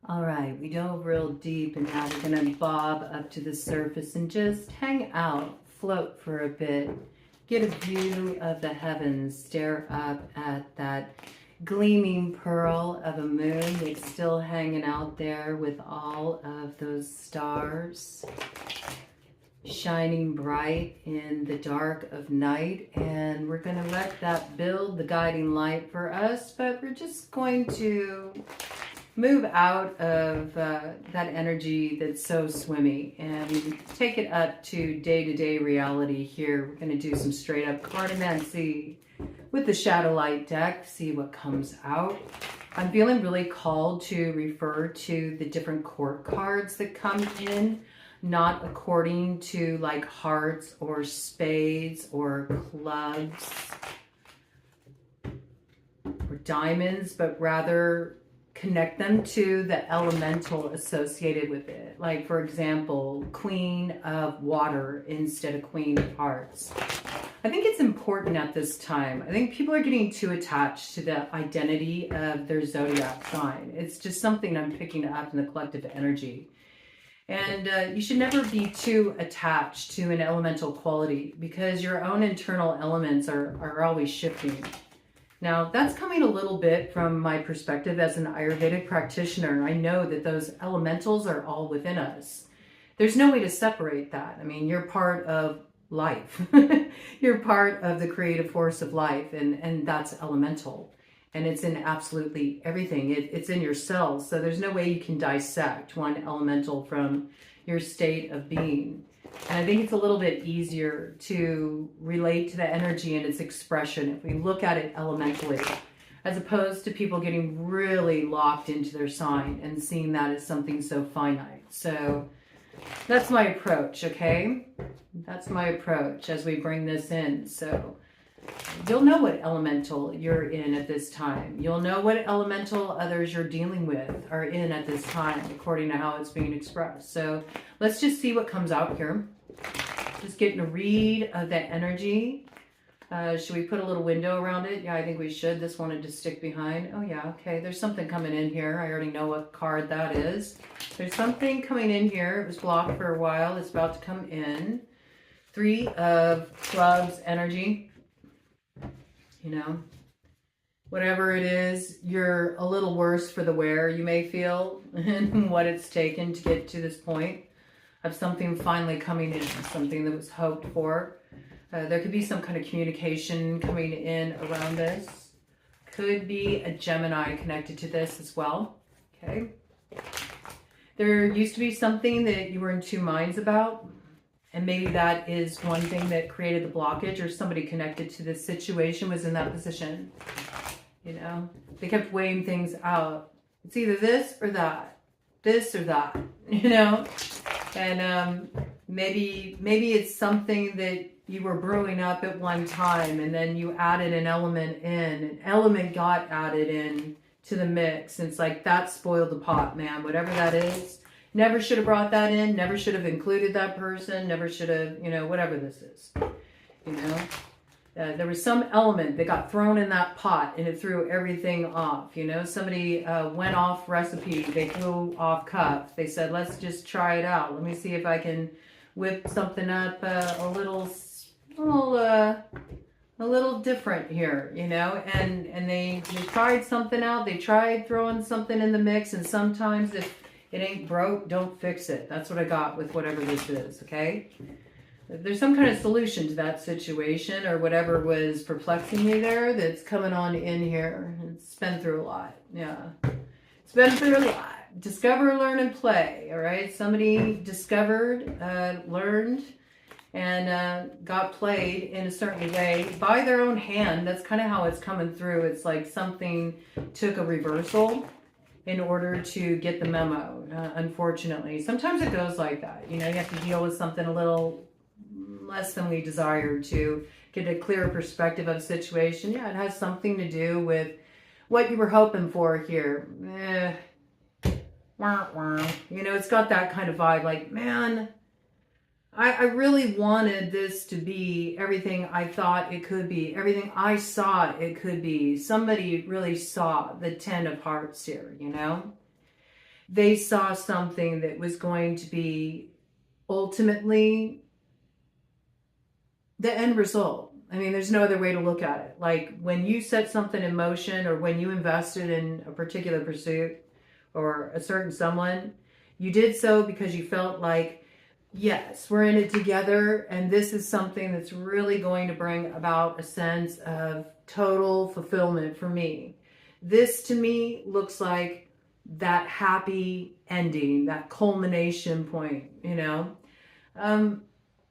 All right, we dove real deep and now we're going to bob up to the surface and just hang out, float for a bit, get a view of the heavens, stare up at that gleaming pearl of a moon that's still hanging out there with all of those stars shining bright in the dark of night. And we're going to let that build the guiding light for us, but we're just going to move out of that energy that's so swimmy and take it up to day-to-day reality here. We're going to do some straight up cartomancy with the shadow light deck, see what comes out. I'm feeling really called to refer to the different court cards that come in, not according to like hearts or spades or clubs or diamonds, but rather connect them to the elemental associated with it. Like, for example, Queen of Water instead of Queen of Hearts. I think it's important at this time. I think people are getting too attached to the identity of their zodiac sign. It's just something I'm picking up in the collective energy. And you should never be too attached to an elemental quality because your own internal elements are always shifting. Now, that's coming a little bit from my perspective as an Ayurvedic practitioner. I know that those elementals are all within us. There's no way to separate that. I mean, you're part of life. You're part of the creative force of life, and that's elemental. And it's in absolutely everything. It's in your cells, so there's no way you can dissect one elemental from your state of being. And I think it's a little bit easier to relate to the energy and its expression if we look at it elementally, as opposed to people getting really locked into their sign and seeing that as something so finite. So that's my approach, okay? That's my approach as we bring this in. So you'll know what elemental you're in at this time. You'll know what elemental others you're dealing with are in at this time, according to how it's being expressed. So let's just see what comes out here. Just getting a read of that energy. Should we put a little window around it? Yeah, I think we should. This wanted to stick behind. Oh yeah, okay. There's something coming in here. I already know what card that is. There's something coming in here. It was blocked for a while. It's about to come in. 3 of Clubs energy. You know, whatever it is, you're a little worse for the wear, you may feel, and what it's taken to get to this point of something finally coming in, something that was hoped for. There could be some kind of communication coming in around this. Could be a Gemini connected to this as well. Okay. There used to be something that you were in two minds about. And maybe that is one thing that created the blockage, or somebody connected to this situation was in that position. You know, they kept weighing things out. It's either this or that, you know. And maybe it's something that you were brewing up at one time, and then you added an element in. An element got added in to the mix. And it's like that spoiled the pot, man. Whatever that is. Never should have brought that in, never should have included that person, never should have, you know, whatever this is, you know. There was some element that got thrown in that pot and it threw everything off, you know. Somebody went off recipe, they threw off cup. They said, let's just try it out. Let me see if I can whip something up a little different here, you know. And they tried something out, they tried throwing something in the mix, and sometimes if it ain't broke, don't fix it. That's what I got with whatever this is, okay? If there's some kind of solution to that situation or whatever was perplexing me there that's coming on in here. It's been through a lot, yeah. It's been through a lot. Discover, learn, and play, all right? Somebody discovered, learned, and got played in a certain way by their own hand. That's kind of how it's coming through. It's like something took a reversal in order to get the memo, unfortunately. Sometimes it goes like that. You know, you have to deal with something a little less than we desired to get a clearer perspective of the situation. Yeah, it has something to do with what you were hoping for here. You know, it's got that kind of vibe like, man, I really wanted this to be everything I thought it could be, everything I saw it could be. Somebody really saw the 10 of Hearts here, you know? they saw something that was going to be ultimately the end result. I mean, there's no other way to look at it. Like when you set something in motion, or when you invested in a particular pursuit or a certain someone, you did so because you felt like, yes, we're in it together, and this is something that's really going to bring about a sense of total fulfillment for me. This to me looks like that happy ending, that culmination point, you know? That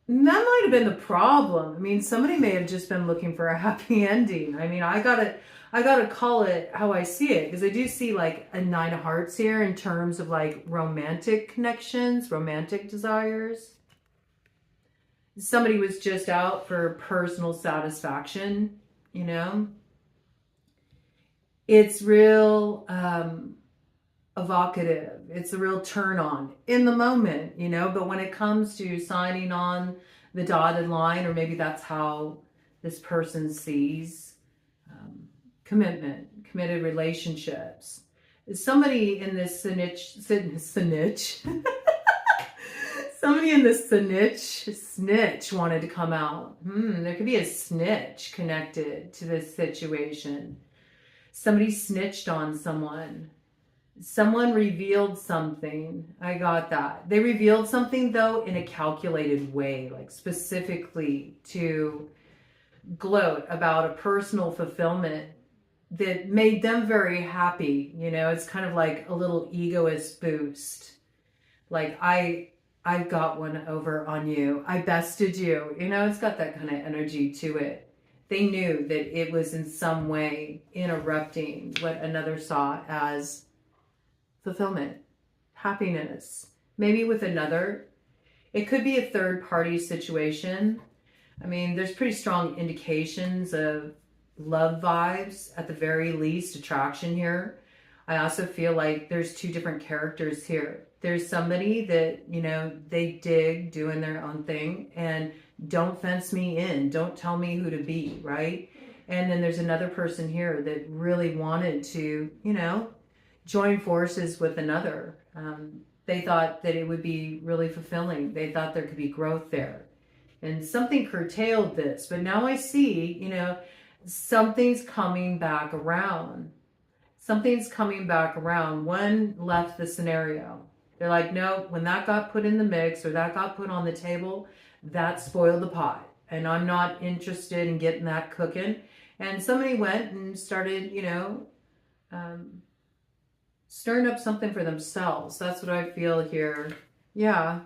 might have been the problem. I mean, somebody may have just been looking for a happy ending. I mean, I gotta call it how I see it, because I do see like a 9 of hearts here in terms of like romantic connections, romantic desires. Somebody was just out for personal satisfaction, you know. It's real evocative. It's a real turn on in the moment, you know, but when it comes to signing on the dotted line, or maybe that's how this person sees committed relationships. Somebody in this snitch somebody in this snitch wanted to come out. There could be a snitch connected to this situation. Somebody snitched on someone. Someone revealed something. I got that. They revealed something, though, in a calculated way, like specifically to gloat about a personal fulfillment that made them very happy. You know, it's kind of like a little egoist boost. Like, I've got one over on you. I bested you. You know, it's got that kind of energy to it. They knew that it was in some way interrupting what another saw as fulfillment, happiness, maybe with another. It could be a third party situation. I mean, there's pretty strong indications of love vibes, at the very least, attraction here. I also feel like there's 2 different characters here. There's somebody that, you know, they dig doing their own thing and don't fence me in, don't tell me who to be, right? And then there's another person here that really wanted to, you know, join forces with another. They thought that it would be really fulfilling. They thought there could be growth there. And something curtailed this. But now I see, you know, something's coming back around. Something's coming back around. One left the scenario. They're like, no, when that got put in the mix, or that got put on the table, that spoiled the pot. And I'm not interested in getting that cooking. And somebody went and started, you know, stirring up something for themselves. That's what I feel here. Yeah.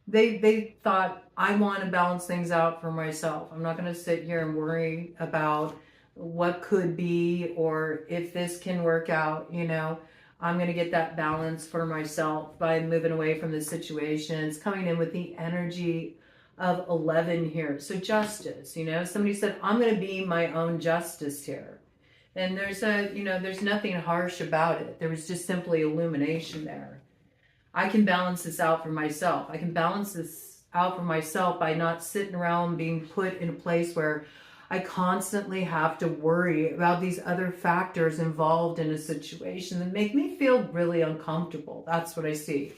They thought, I want to balance things out for myself. I'm not going to sit here and worry about what could be, or if this can work out, you know. I'm going to get that balance for myself by moving away from the situation. It's coming in with the energy of 11 here. So justice, you know, somebody said, I'm going to be my own justice here. And there's there's nothing harsh about it. There was just simply illumination there. I can balance this out for myself. I can balance this out for myself by not sitting around being put in a place where I constantly have to worry about these other factors involved in a situation that make me feel really uncomfortable. That's what I see.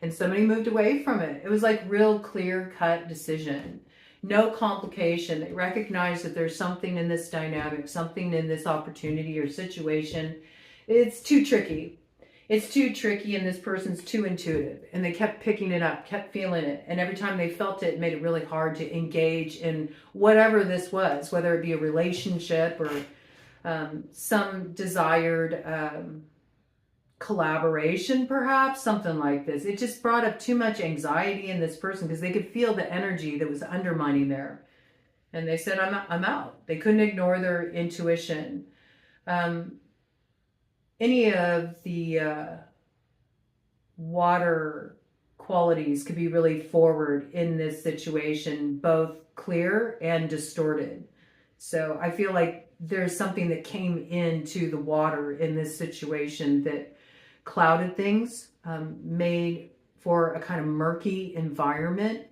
And somebody moved away from it. It was like real clear-cut decision. No complication. They recognize that there's something in this dynamic, something in this opportunity or situation. It's too tricky. It's too tricky, and this person's too intuitive. And they kept picking it up, kept feeling it. And every time they felt it, it made it really hard to engage in whatever this was, whether it be a relationship or some desired collaboration, perhaps, something like this. It just brought up too much anxiety in this person, because they could feel the energy that was undermining there. And they said, I'm out. They couldn't ignore their intuition. Any of the water qualities could be really forward in this situation, both clear and distorted. So I feel like there's something that came into the water in this situation that clouded things, made for a kind of murky environment,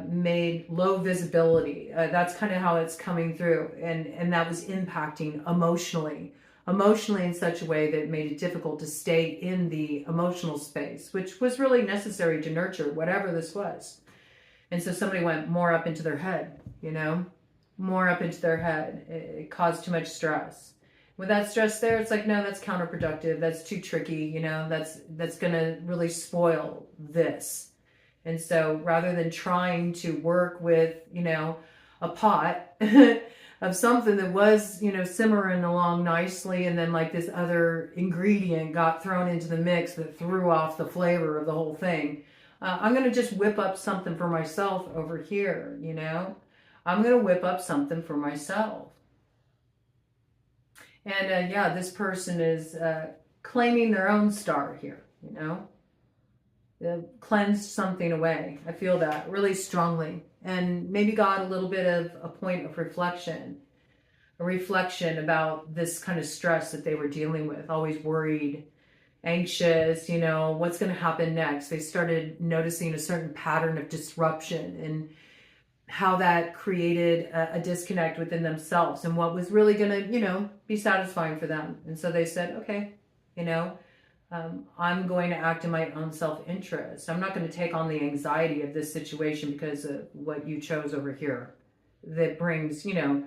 made low visibility. That's kind of how it's coming through. And that was impacting emotionally emotionally in such a way that it made it difficult to stay in the emotional space, which was really necessary to nurture whatever this was. And so somebody went more up into their head, you know, more up into their head. It caused too much stress. With that stress there, it's like, no, that's counterproductive. That's too tricky, you know, that's going to really spoil this. And so rather than trying to work with, you know, a pot of something that was, you know, simmering along nicely, and then like this other ingredient got thrown into the mix that threw off the flavor of the whole thing, I'm going to just whip up something for myself over here, you know. I'm going to whip up something for myself. And yeah, this person is claiming their own star here, you know. They've cleansed something away. I feel that really strongly. And maybe got a little bit of a point of reflection. A reflection about this kind of stress that they were dealing with. Always worried, anxious, you know, what's going to happen next. They started noticing a certain pattern of disruption and how that created a disconnect within themselves and what was really going to, you know, be satisfying for them. And so they said, okay, you know, I'm going to act in my own self-interest. I'm not going to take on the anxiety of this situation because of what you chose over here that brings, you know,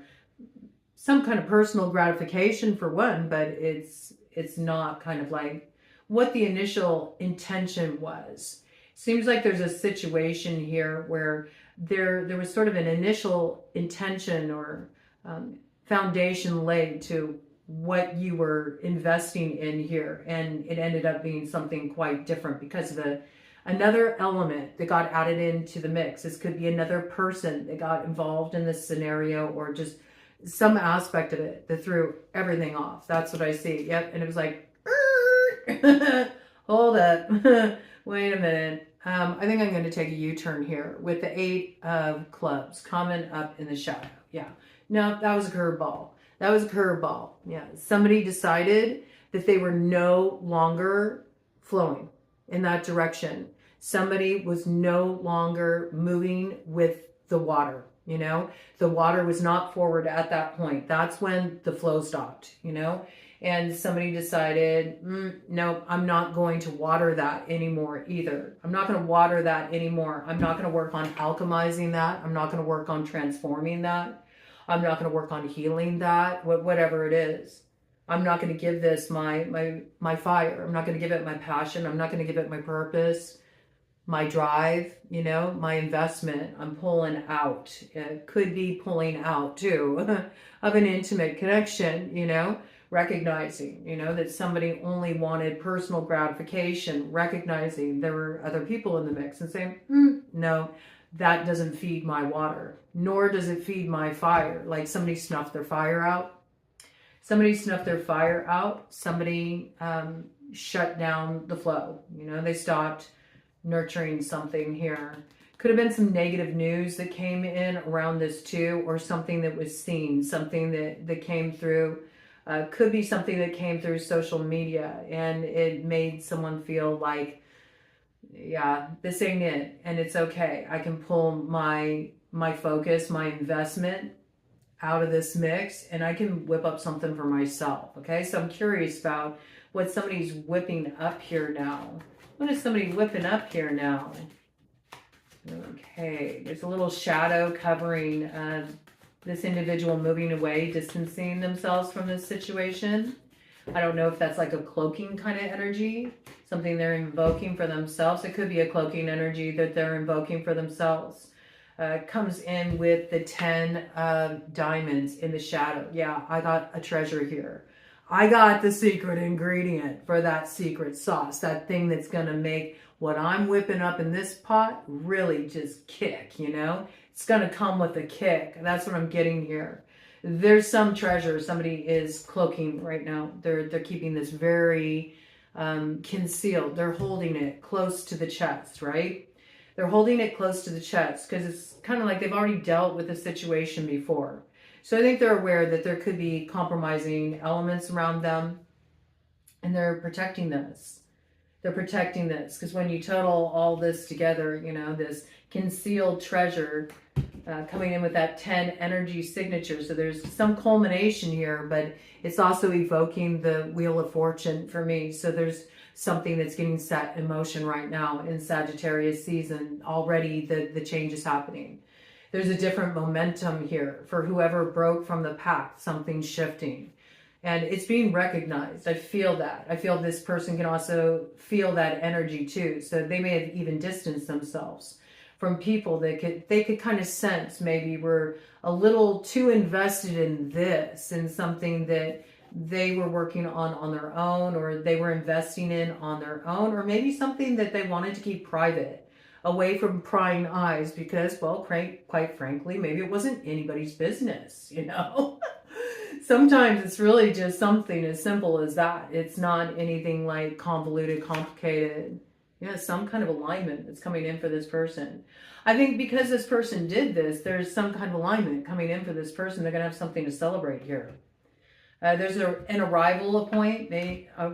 some kind of personal gratification for one, but it's not kind of like what the initial intention was. Seems like there's a situation here where there was sort of an initial intention or foundation laid to what you were investing in here, and it ended up being something quite different because of another element that got added into the mix. This could be another person that got involved in this scenario, or just some aspect of it that threw everything off. That's what I see. Yep. And it was like, hold up. Wait a minute. I think I'm going to take a U-turn here with the 8 of clubs coming up in the shadow. Yeah. No, that was a curveball. That was a curveball. Yeah. Somebody decided that they were no longer flowing in that direction. Somebody was no longer moving with the water. You know, the water was not forward at that point. That's when the flow stopped, you know, and somebody decided, no, I'm not going to water that anymore either. I'm not going to water that anymore. I'm not going to work on alchemizing that. I'm not going to work on transforming that. I'm not going to work on healing that, whatever it is. I'm not going to give this my fire. I'm not going to give it my passion. I'm not going to give it my purpose, my drive, you know, my investment. I'm pulling out. It could be pulling out too of an intimate connection, you know, recognizing, you know, that somebody only wanted personal gratification, recognizing there were other people in the mix and saying, no, that doesn't feed my water, nor does it feed my fire. Like somebody snuffed their fire out. Somebody snuffed their fire out. Somebody shut down the flow. You know, they stopped nurturing something here. Could have been some negative news that came in around this too, or something that was seen, something that came through. Could be something that came through social media and it made someone feel like, yeah, this ain't it, and it's okay. I can pull my focus, my investment out of this mix, and I can whip up something for myself. Okay, so I'm curious about what somebody's whipping up here now. What is somebody whipping up here now? Okay, there's a little shadow covering this individual moving away, distancing themselves from this situation. I don't know if that's like a cloaking kind of energy, something they're invoking for themselves. It could be a cloaking energy that they're invoking for themselves. Comes in with the 10 of diamonds in the shadow. Yeah, I got a treasure here. I got the secret ingredient for that secret sauce, that thing that's going to make what I'm whipping up in this pot really just kick, you know? It's going to come with a kick. That's what I'm getting here. There's some treasure somebody is cloaking right now. They're keeping this very concealed. They're holding it close to the chest, right? They're holding it close to the chest because it's kind of like they've already dealt with the situation before. So I think they're aware that there could be compromising elements around them, and they're protecting this. They're protecting this, because when you total all this together, you know, this concealed treasure coming in with that 10 energy signature. So there's some culmination here, but it's also evoking the Wheel of Fortune for me. So there's something that's getting set in motion right now in Sagittarius season. Already the change is happening. There's a different momentum here for whoever broke from the path. Something's shifting. And it's being recognized. I feel that. I feel this person can also feel that energy too. So they may have even distanced themselves from people that they could kind of sense maybe were a little too invested in this, in something that they were working on their own, or they were investing in on their own, or maybe something that they wanted to keep private, away from prying eyes, because, well, quite frankly, maybe it wasn't anybody's business, you know? Sometimes it's really just something as simple as that. It's not anything like convoluted, complicated. Yeah, some kind of alignment that's coming in for this person. I think because this person did this, there's some kind of alignment coming in for this person. They're going to have something to celebrate here. There's an arrival appointment. I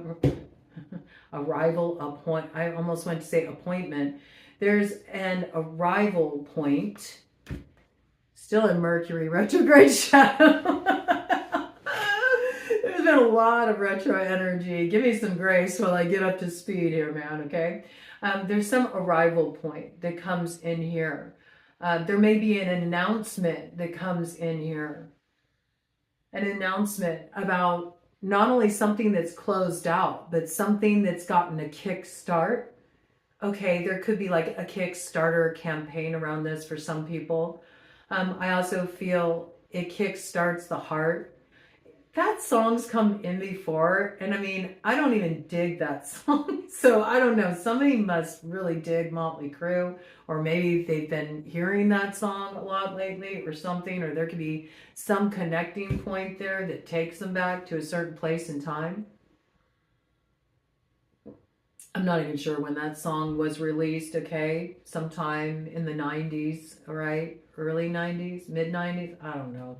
almost went to say appointment. There's an arrival point. Still in Mercury retrograde shadow. There's been a lot of retro energy. Give me some grace while I get up to speed here, man, okay? There's some arrival point that comes in here. There may be an announcement that comes in here. An announcement about not only something that's closed out, but something that's gotten a kickstart. Okay, there could be like a Kickstarter campaign around this for some people. I also feel it kickstarts the heart. That song's come in before, and I mean, I don't even dig that song, so I don't know. Somebody must really dig Motley Crue, or maybe they've been hearing that song a lot lately or something, or there could be some connecting point there that takes them back to a certain place in time. I'm not even sure when that song was released, okay? Sometime in the 90s, all right? Early 90s, mid 90s, I don't know.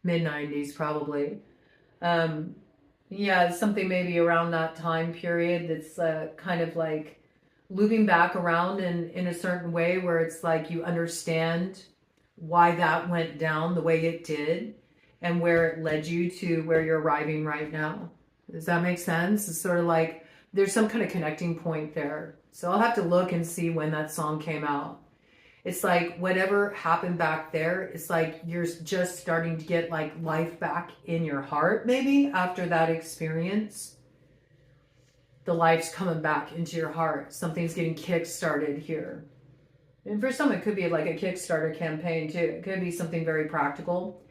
Mid 90s probably. Yeah, something maybe around that time period that's kind of like looping back around in a certain way where it's like you understand why that went down the way it did and where it led you to where you're arriving right now. Does that make sense? It's sort of like there's some kind of connecting point there. So I'll have to look and see when that song came out. It's like whatever happened back there, it's like you're just starting to get like life back in your heart maybe after that experience. The life's coming back into your heart. Something's getting kick-started here. And for some, it could be like a Kickstarter campaign too. It could be something very practical.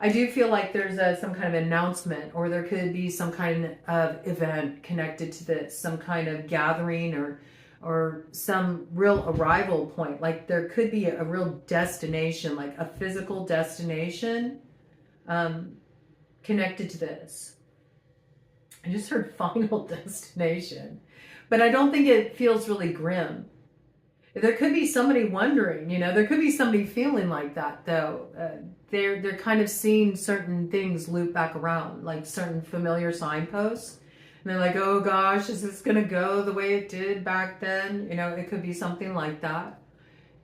I do feel like there's some kind of announcement, or there could be some kind of event connected to this, some kind of gathering or some real arrival point. Like there could be a real destination, like a physical destination connected to this. I just heard final destination, but I don't think it feels really grim. There could be somebody wondering, you know, there could be somebody feeling like that though. They're kind of seeing certain things loop back around, like certain familiar signposts. And they're like, oh gosh, is this going to go the way it did back then? You know, it could be something like that.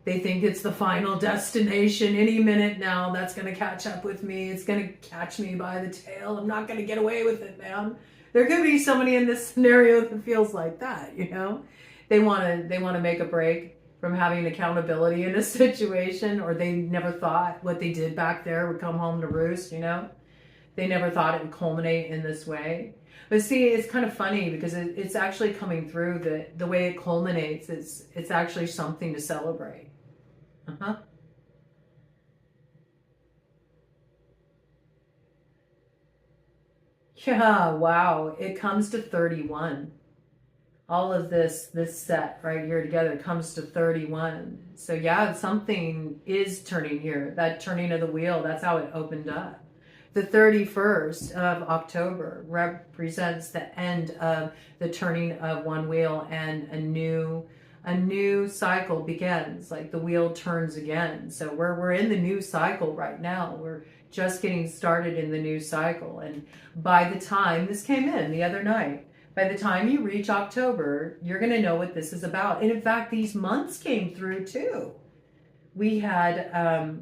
They think it's the final destination. Any minute now, that's going to catch up with me. It's going to catch me by the tail. I'm not going to get away with it, man. There could be somebody in this scenario that feels like that, you know? They want to make a break from having accountability in a situation, or they never thought what they did back there would come home to roost, you know? They never thought it would culminate in this way. But see, it's kind of funny because it's actually coming through that the way it culminates, it's actually something to celebrate. Yeah, wow. It comes to 31. All of this set right here together comes to 31. So yeah, something is turning here. That turning of the wheel, that's how it opened up. The 31st of October represents the end of the turning of one wheel, and a new cycle begins. Like the wheel turns again. So we're in the new cycle right now. We're just getting started in the new cycle. And by the time this came in the other night, By the time you reach October, you're going to know what this is about. And in fact, these months came through too. We had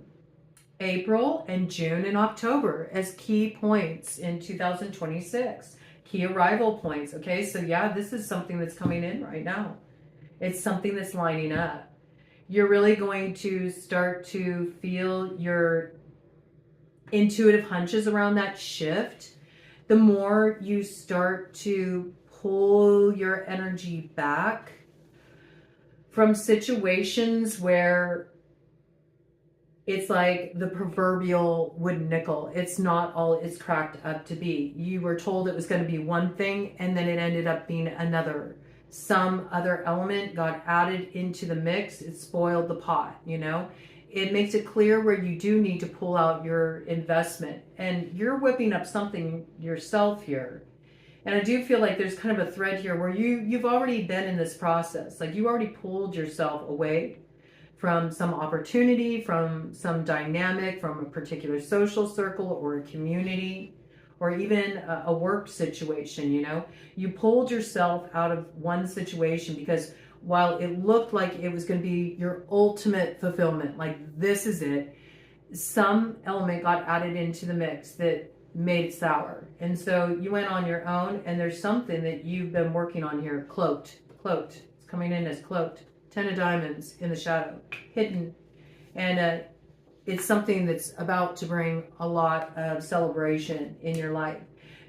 April and June and October as key points in 2026, key arrival points. Okay, so yeah, this is something that's coming in right now. It's something that's lining up. You're really going to start to feel your intuitive hunches around that shift. The more you start to pull your energy back from situations where it's like the proverbial wooden nickel. It's not all it's cracked up to be. You were told it was going to be one thing, and then it ended up being another. Some other element got added into the mix. It spoiled the pot, you know? It makes it clear where you do need to pull out your investment. And you're whipping up something yourself here. And I do feel like there's kind of a thread here where you've already been in this process. Like you already pulled yourself away from some opportunity, from some dynamic, from a particular social circle or a community, or even a work situation, you know. You pulled yourself out of one situation because while it looked like it was going to be your ultimate fulfillment, like this is it, some element got added into the mix that made it sour. And so you went on your own, and there's something that you've been working on here, cloaked. It's coming in as cloaked. 10 of diamonds in the shadow, hidden. And it's something that's about to bring a lot of celebration in your life.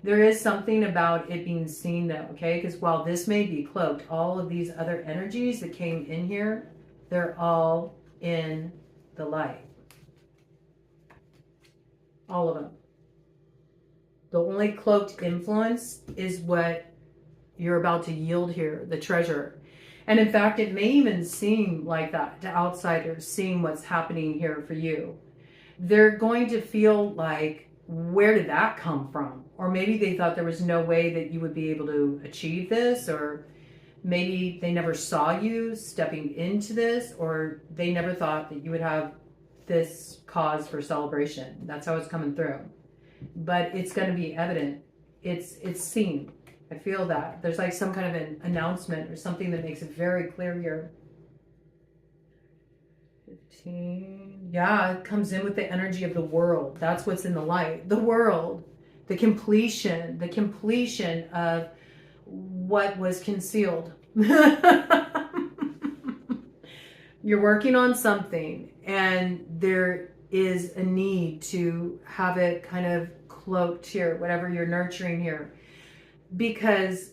There is something about it being seen though, okay? Because while this may be cloaked, all of these other energies that came in here, they're all in the light. All of them. The only cloaked influence is what you're about to yield here, the treasure. And in fact, it may even seem like that to outsiders seeing what's happening here for you. They're going to feel like, where did that come from? Or maybe they thought there was no way that you would be able to achieve this, or maybe they never saw you stepping into this, or they never thought that you would have this cause for celebration. That's how it's coming through. But it's going to be evident. It's seen. I feel that. There's like some kind of an announcement or something that makes it very clear here. 15. Yeah, it comes in with the energy of the world. That's what's in the light. The world. The completion of what was concealed. You're working on something, and there is a need to have it kind of cloaked here, whatever you're nurturing here. Because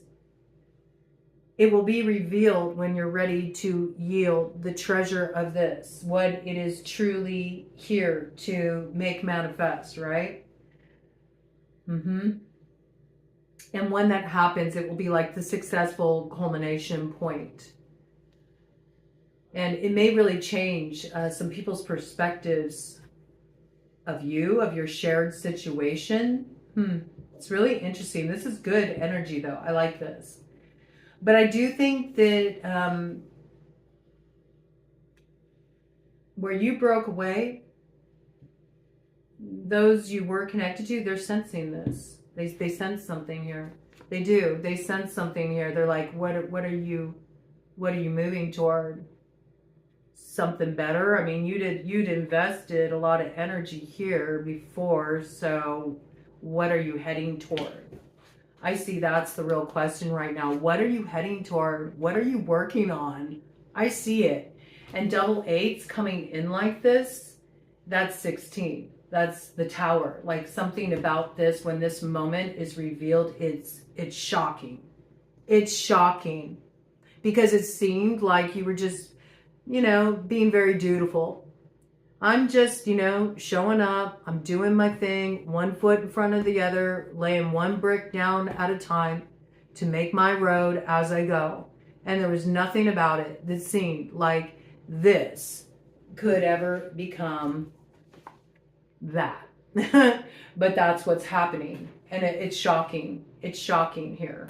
it will be revealed when you're ready to yield the treasure of this, what it is truly here to make manifest, right? And when that happens, it will be like the successful culmination point. And it may really change some people's perspectives of you, of your shared situation. It's really interesting. This is good energy, though. I like this. But I do think that where you broke away, those you were connected to, they're sensing this. They sense something here. They do. They sense something here. They're like, what are you moving toward? Something better? I mean, you'd invested a lot of energy here before, so what are you heading toward? I see that's the real question right now. What are you heading toward? What are you working on? I see it. And double eights coming in like this, that's 16. That's the tower. Like something about this, when this moment is revealed, it's shocking. It's shocking because it seemed like you were just, being very dutiful. I'm just, showing up. I'm doing my thing, one foot in front of the other, laying one brick down at a time to make my road as I go. And there was nothing about it that seemed like this could ever become that. But that's what's happening. And it's shocking. It's shocking here.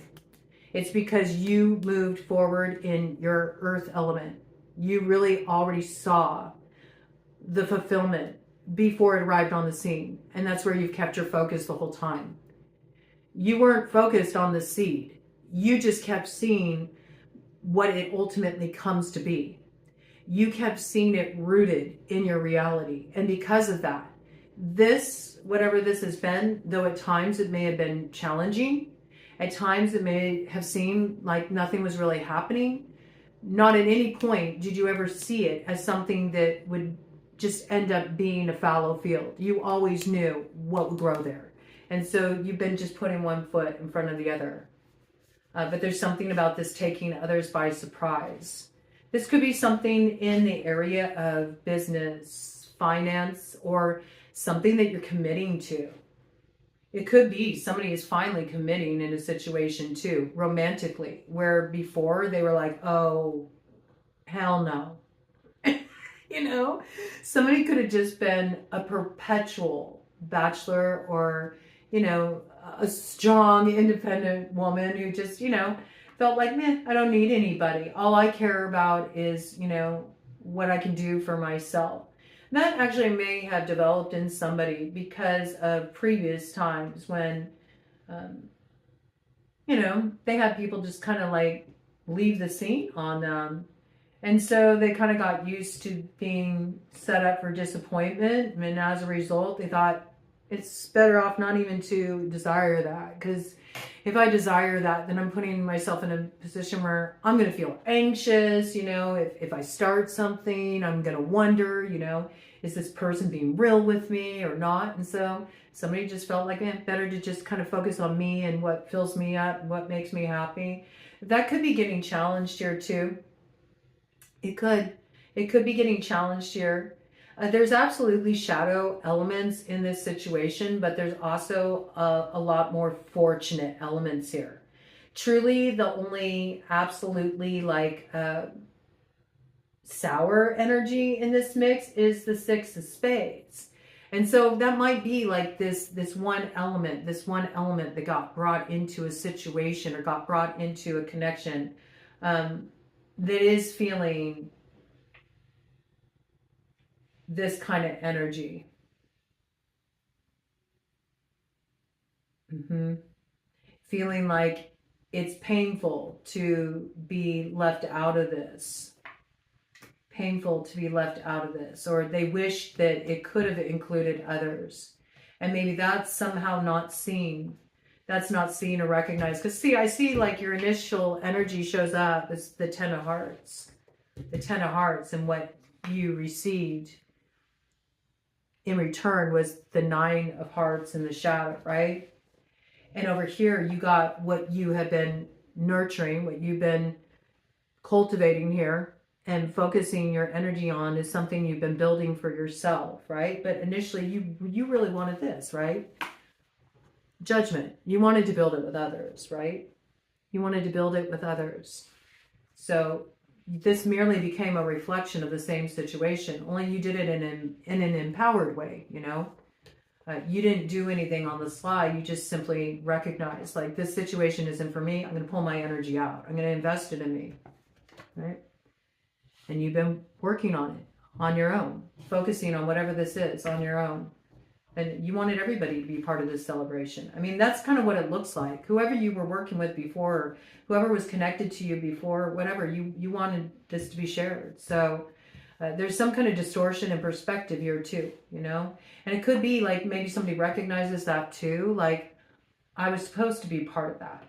It's because you moved forward in your earth element. You really already saw the fulfillment before it arrived on the scene. And that's where you've kept your focus the whole time. You weren't focused on the seed. You just kept seeing what it ultimately comes to be. You kept seeing it rooted in your reality. And because of that, this, whatever this has been, though at times it may have been challenging, at times it may have seemed like nothing was really happening, not at any point did you ever see it as something that would just end up being a fallow field. You always knew what would grow there. And so you've been just putting one foot in front of the other. But there's something about this taking others by surprise. This could be something in the area of business, finance, or something that you're committing to. It could be somebody is finally committing in a situation too, romantically, where before they were like, oh, hell no. You know, somebody could have just been a perpetual bachelor, or, you know, a strong, independent woman who just, you know, felt like, man, I don't need anybody. All I care about is, you know, what I can do for myself. And that actually may have developed in somebody because of previous times when, you know, they had people just kind of like leave the scene on them. And so they kind of got used to being set up for disappointment. And as a result, they thought it's better off not even to desire that. Because if I desire that, then I'm putting myself in a position where I'm going to feel anxious. You know, if I start something, I'm going to wonder, you know, is this person being real with me or not? And so somebody just felt like, better to just kind of focus on me and what fills me up, what makes me happy. That could be getting challenged here too. It could be getting challenged here. There's absolutely shadow elements in this situation, but there's also a lot more fortunate elements here. Truly, the only absolutely like sour energy in this mix is the Six of Spades. And so that might be like this one element that got brought into a situation or got brought into a connection that is feeling this kind of energy. Feeling like it's painful to be left out of this. Painful to be left out of this. Or they wish that it could have included others. And maybe that's somehow not seen. That's not seen or recognized. Because see, I see like your initial energy shows up as the Ten of Hearts. The Ten of Hearts, and what you received in return was the Nine of Hearts in the shadow, right? And over here, you got what you have been nurturing, what you've been cultivating here and focusing your energy on is something you've been building for yourself, right? But initially, you really wanted this, right? Judgment. You wanted to build it with others, right? You wanted to build it with others. So this merely became a reflection of the same situation, only you did it in an empowered way, you know? You didn't do anything on the sly. You just simply recognized, like, this situation isn't for me. I'm going to pull my energy out. I'm going to invest it in me, right? And you've been working on it on your own, focusing on whatever this is on your own. And you wanted everybody to be part of this celebration. I mean, that's kind of what it looks like. Whoever you were working with before, whoever was connected to you before, whatever, you wanted this to be shared. So there's some kind of distortion in perspective here too, you know? And it could be like maybe somebody recognizes that too. Like, I was supposed to be part of that,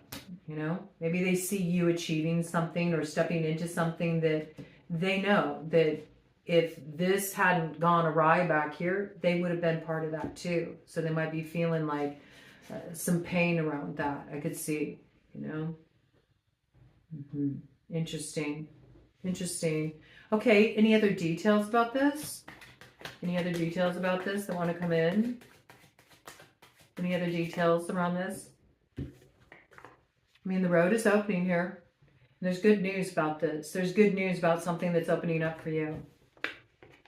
you know? Maybe they see you achieving something or stepping into something that they know that if this hadn't gone awry back here, they would have been part of that too. So they might be feeling like some pain around that. I could see, you know. Interesting. Interesting. Okay, any other details about this? Any other details about this that want to come in? Any other details around this? I mean, the road is opening here. There's good news about this. There's good news about something that's opening up for you.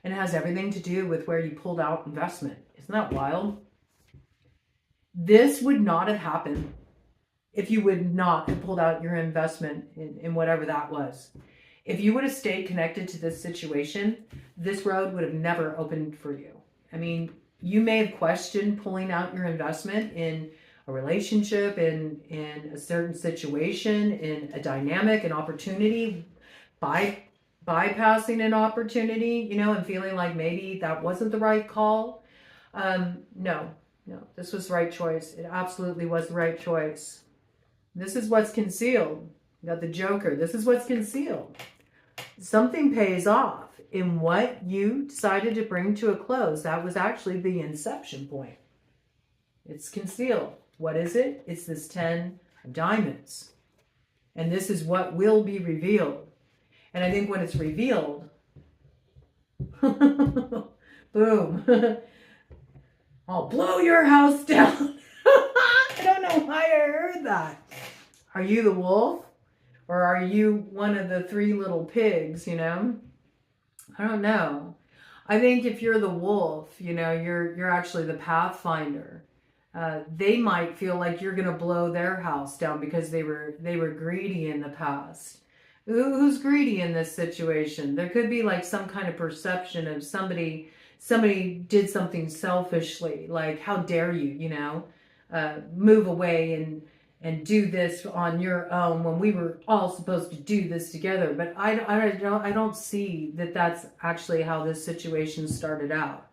And it has everything to do with where you pulled out investment. Isn't that wild? This would not have happened if you would not have pulled out your investment in whatever that was. If you would have stayed connected to this situation, this road would have never opened for you. I mean, you may have questioned pulling out your investment in a relationship, in a certain situation, in a dynamic, an opportunity, bypassing an opportunity, you know, and feeling like maybe that wasn't the right call. No, this was the right choice. It absolutely was the right choice. This is what's concealed. You got the Joker. This is what's concealed. Something pays off in what you decided to bring to a close. That was actually the inception point. It's concealed. What is it? It's this 10 of diamonds. And this is what will be revealed. And I think when it's revealed, boom, I'll blow your house down. I don't know why I heard that. Are you the wolf? Or are you one of the 3 little pigs, you know? I don't know. I think if you're the wolf, you know, you're actually the pathfinder. They might feel like you're going to blow their house down because they were greedy in the past. Who's greedy in this situation? There could be like some kind of perception of somebody did something selfishly, like how dare you, you know, move away and do this on your own when we were all supposed to do this together. But I don't see that that's actually how this situation started out.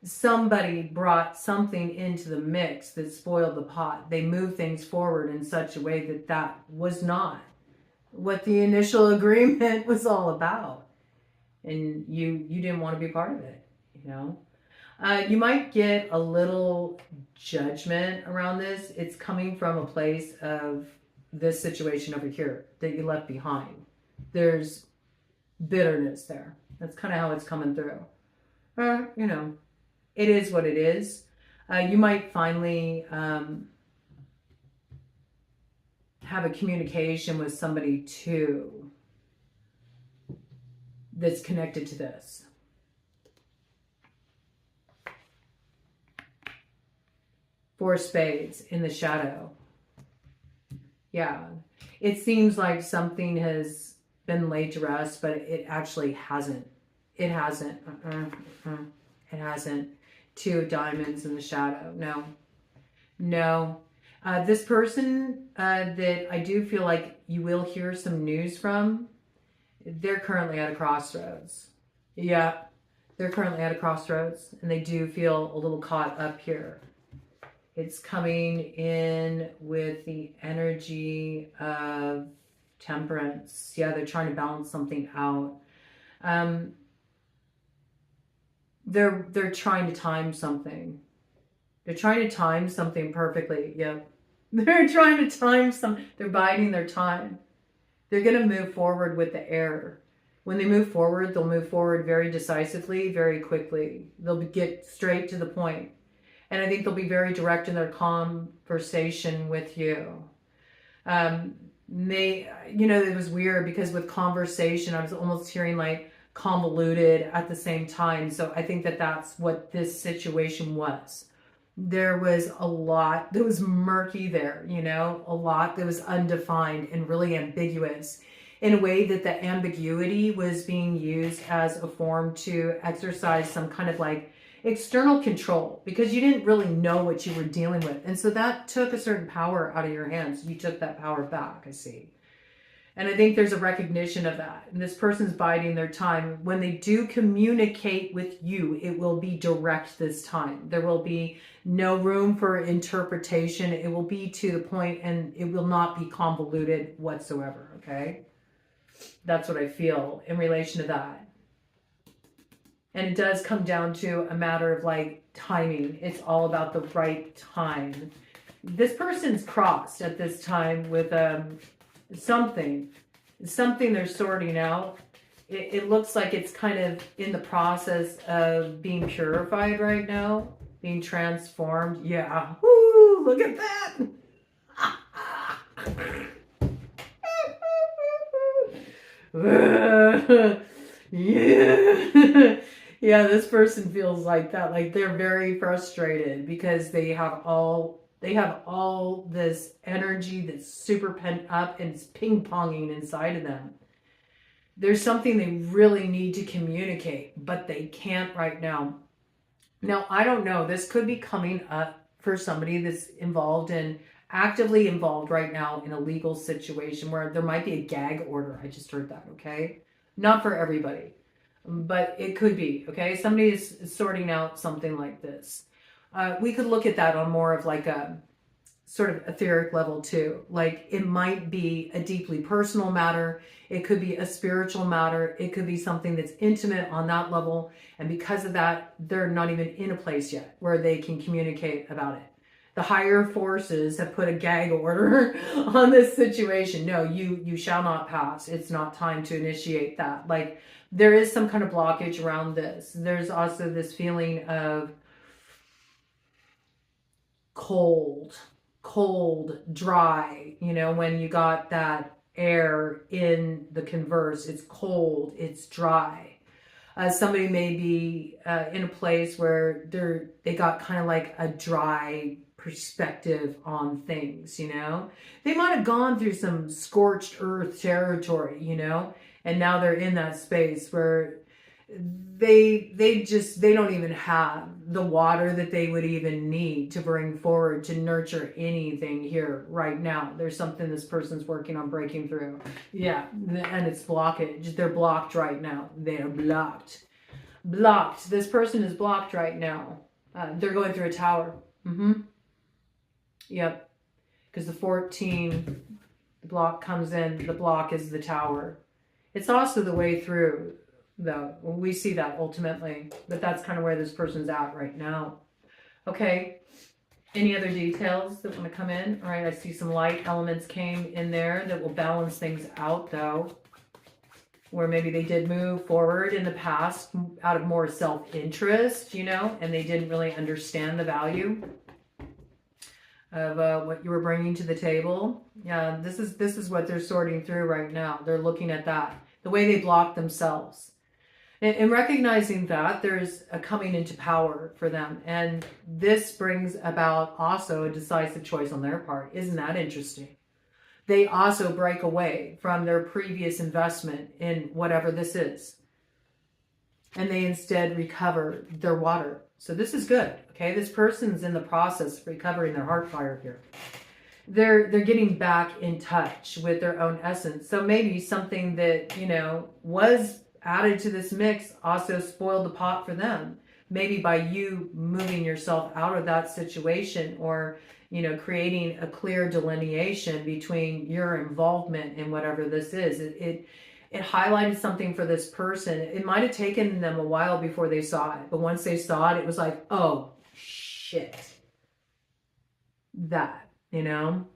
Somebody brought something into the mix that spoiled the pot. They moved things forward in such a way that that was not what the initial agreement was all about. And you didn't want to be part of it, you know. You might get a little judgment around this. It's coming from a place of this situation over here that you left behind. There's bitterness there. That's kind of how it's coming through. You know, it is what it is. You might finally have a communication with somebody too that's connected to this. Four spades in the shadow. Yeah, it seems like something has been laid to rest, but it actually hasn't. It hasn't. It hasn't. 2 of diamonds in the shadow. No. This person that I do feel like you will hear some news from, they're currently at a crossroads. Yeah, they're currently at a crossroads, and they do feel a little caught up here. It's coming in with the energy of temperance. Yeah, they're trying to balance something out. They're trying to time something. They're trying to time something perfectly. Yep. They're trying to time they're biding their time. They're going to move forward with the air. When they move forward, they'll move forward very decisively, very quickly. They'll get straight to the point. And I think they'll be very direct in their conversation with you. You know, it was weird because with conversation, I was almost hearing like convoluted at the same time. So I think that that's what this situation was. There was a lot that was murky there, you know, a lot that was undefined and really ambiguous in a way that the ambiguity was being used as a form to exercise some kind of like external control, because you didn't really know what you were dealing with. And so that took a certain power out of your hands. You took that power back, I see. And I think there's a recognition of that. And this person's biding their time. When they do communicate with you, it will be direct this time. There will be no room for interpretation. It will be to the point, and it will not be convoluted whatsoever, okay? That's what I feel in relation to that. And it does come down to a matter of like timing. It's all about the right time. This person's crossed at this time with something they're sorting out. It looks like it's kind of in the process of being purified right now, being transformed. Yeah. Woo, look at that. Yeah. Yeah, this person feels like that. Like they're very frustrated because they have all this energy that's super pent up and it's ping-ponging inside of them. There's something they really need to communicate, but they can't right now. Now, I don't know. This could be coming up for somebody that's actively involved right now in a legal situation where there might be a gag order. I just heard that, okay? Not for everybody, but it could be, okay? Somebody is sorting out something like this. We could look at that on more of like a sort of etheric level too. Like it might be a deeply personal matter. It could be a spiritual matter. It could be something that's intimate on that level. And because of that, they're not even in a place yet where they can communicate about it. The higher forces have put a gag order on this situation. No, you shall not pass. It's not time to initiate that. Like there is some kind of blockage around this. There's also this feeling of cold, dry, you know, when you got that air in the converse, it's cold, it's dry. Somebody may be in a place where they got kind of like a dry perspective on things, you know. They might have gone through some scorched earth territory, you know, and now they're in that space where they don't even have the water that they would even need to bring forward to nurture anything here right now. There's something this person's working on breaking through. Yeah, and it's blockage. They're blocked right now. They're blocked. This person is blocked right now. They're going through a tower. Yep. Because the 14, the block comes in. The block is the tower. It's also the way through, though. We see that ultimately. But that's kind of where this person's at right now. Okay. Any other details that want to come in? All right. I see some light elements came in there that will balance things out, though. Where maybe they did move forward in the past out of more self-interest, you know, and they didn't really understand the value of what you were bringing to the table. Yeah, this is what they're sorting through right now. They're looking at that, the way they block themselves, and recognizing that there's a coming into power for them, and this brings about also a decisive choice on their part. Isn't that interesting? They also break away from their previous investment in whatever this is, and they instead recover their water. So this is good. Okay, this person's in the process of recovering their heart fire here. They're getting back in touch with their own essence. So maybe something that, you know, was added to this mix also spoiled the pot for them. Maybe by you moving yourself out of that situation, or, you know, creating a clear delineation between your involvement in whatever this is. It highlighted something for this person. It might have taken them a while before they saw it, but once they saw it, it was like, oh, shit. That, you know?